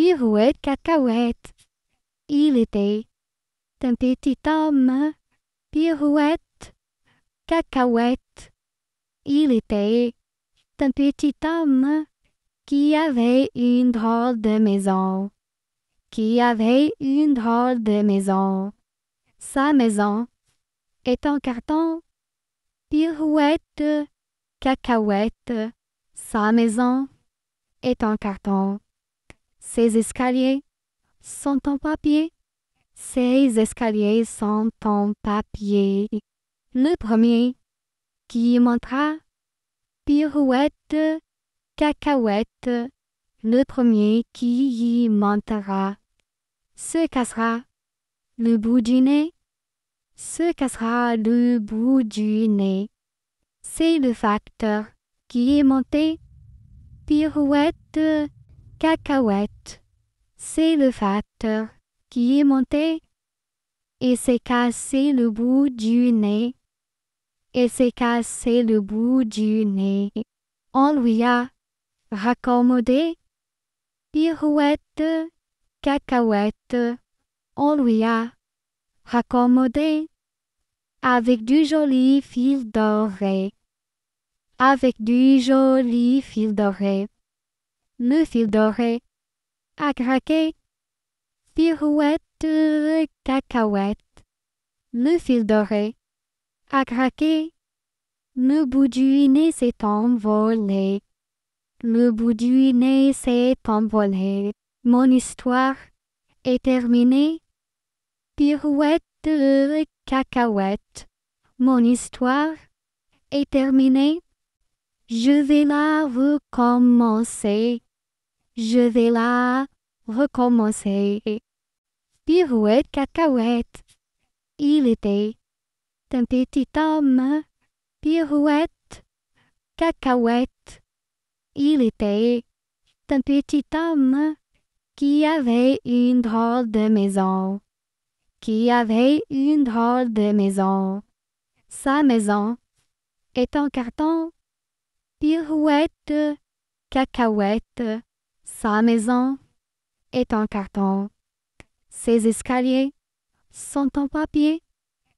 Pirouette cacahuète. Il était un petit homme. Pirouette cacahuète. Il était un petit homme qui avait une drôle de maison. Qui avait une drôle de maison. Sa maison est en carton. Pirouette cacahuète. Sa maison est en carton. Ses escaliers sont en papier. Ses escaliers sont en papier. Le premier qui montera. Pirouette cacahuète. Le premier qui y montera se cassera le bout du nez. Se cassera le bout du nez. C'est le facteur qui est monté. Pirouette cacahuète. C'est le facteur qui est monté et s'est cassé le bout du nez. Et s'est cassé le bout du nez. On lui a raccommodé. Pirouette cacahuète. On lui a raccommodé avec du joli fil doré. Avec du joli fil doré. Le fil doré a craqué. Pirouette cacahuète. Le fil doré a craqué. Le bout du nez s'est envolé. Le bout du nez s'est envolé. Mon histoire est terminée. Pirouette cacahuète. Mon histoire est terminée. Je vais la recommencer. Je vais la recommencer. Pirouette cacahuète. Il était un petit homme. Pirouette cacahuète. Il était un petit homme qui avait une drôle de maison. Qui avait une drôle de maison. Sa maison est en carton. Pirouette cacahuète. Sa maison est en carton. Ses escaliers sont en papier.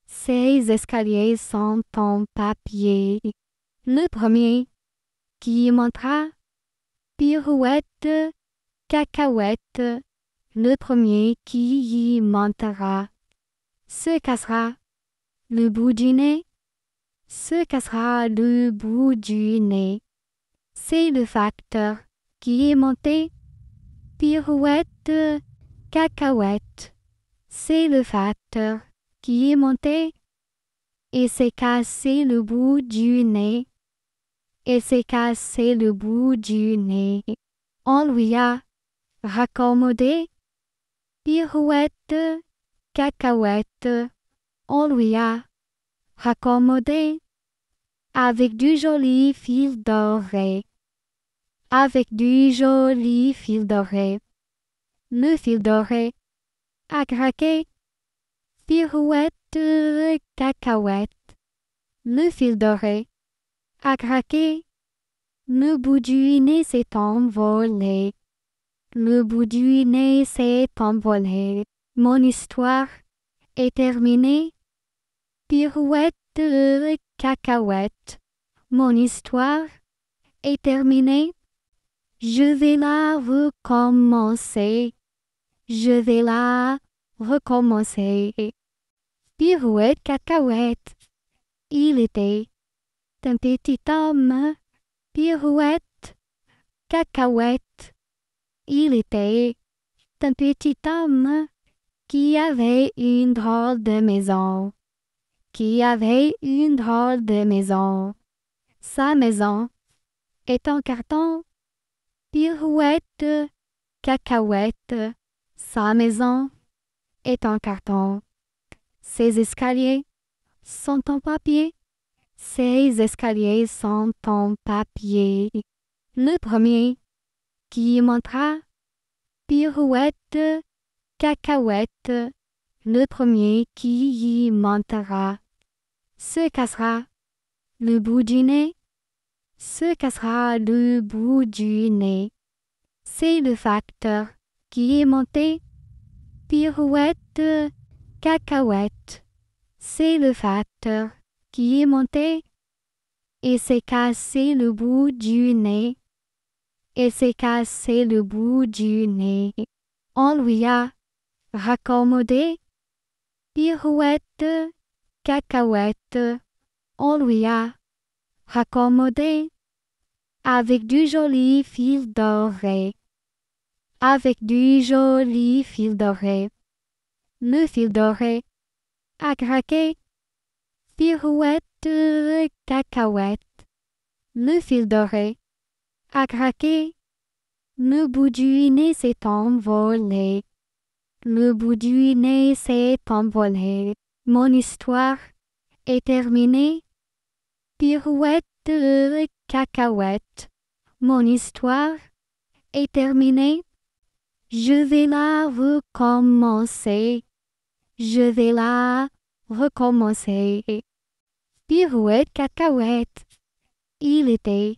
Ses escaliers sont en papier. Le premier qui montera. Pirouette cacahuète. Le premier qui y montera se cassera le bout du nez. Se cassera le bout du nez. C'est le facteur qui est monté. Pirouette cacahuète. C'est le facteur qui est monté et s'est cassé le bout du nez. Et s'est cassé le bout du nez. On lui a raccommodé. Pirouette cacahuète. On lui a raccommodé avec du joli fil doré. Avec du joli fil doré. Le fil doré a craqué. Pirouette cacahuète. Le fil doré a craqué. Le bout du nez s'est envolé. Le bout du nez s'est envolé. Mon histoire est terminée. Pirouette cacahuète. Mon histoire est terminée. Je vais la recommencer. Je vais la recommencer. Pirouette cacahuète. Il était un petit homme. Pirouette cacahuète. Il était un petit homme qui avait une drôle de maison. Qui avait une drôle de maison. Sa maison est en carton. Pirouette cacahuète. Sa maison est en carton. Ses escaliers sont en papier. Ses escaliers sont en papier. Le premier qui montera. Pirouette cacahuète. Le premier qui y montera se cassera le bout du nez. Se cassera le bout du nez. C'est le facteur qui est monté. Pirouette, cacahuète. C'est le facteur qui est monté et s'est cassé le bout du nez. Et s'est cassé le bout du nez. On lui a raccommodé. Pirouette, cacahuète. On lui a raccommodé avec du joli fil doré. Avec du joli fil doré. Le fil doré a craqué. Pirouette, cacahuète. Le fil doré a craqué. Le bout du nez s'est envolé. Le bout du nez s'est envolé. Mon histoire est terminée. Pirouette, cacahuète. Mon histoire est terminée. Je vais la recommencer. Je vais la recommencer. Pirouette, cacahuète. Il était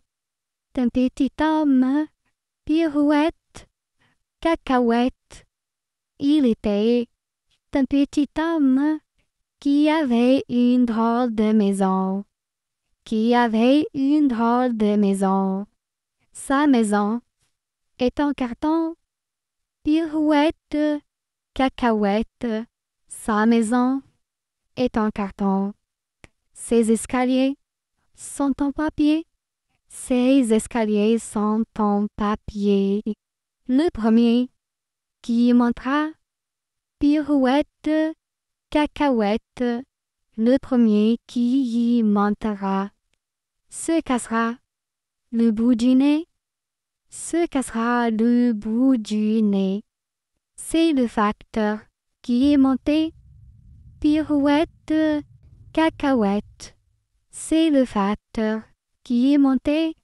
un petit homme. Pirouette, cacahuète. Il était un petit homme qui avait une drôle de maison. Qui avait une drôle de maison. Sa maison est en carton. Pirouette, cacahuète. Sa maison est en carton. Ses escaliers sont en papier. Ses escaliers sont en papier. Le premier qui montera. Pirouette, cacahuète. Le premier qui y montera se cassera le bout du nez. Se cassera le bout du nez. C'est le facteur qui est monté. Pirouette, cacahuète. C'est le facteur qui est monté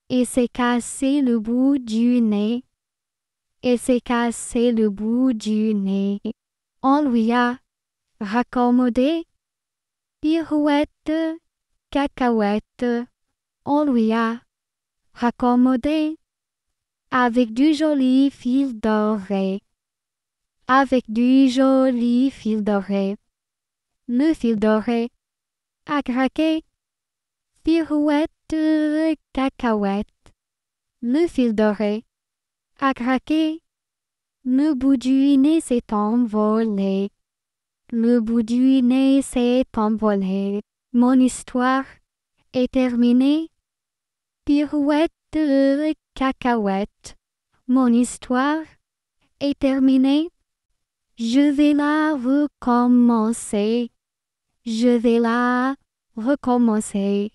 et s'est cassé le bout du nez. Et s'est cassé le bout du nez. On lui a raccommodé. Pirouette, cacahuète. On lui a raccommodé avec du joli fil doré. Avec du joli fil doré. Le fil doré a craqué. Pirouette, cacahuète. Le fil doré a craqué. Le bout du nez s'est envolé. Le bout du nez s'est envolé. Mon histoire est terminée. Pirouette, cacahuète. Mon histoire est terminée. Je vais la recommencer. Je vais la recommencer.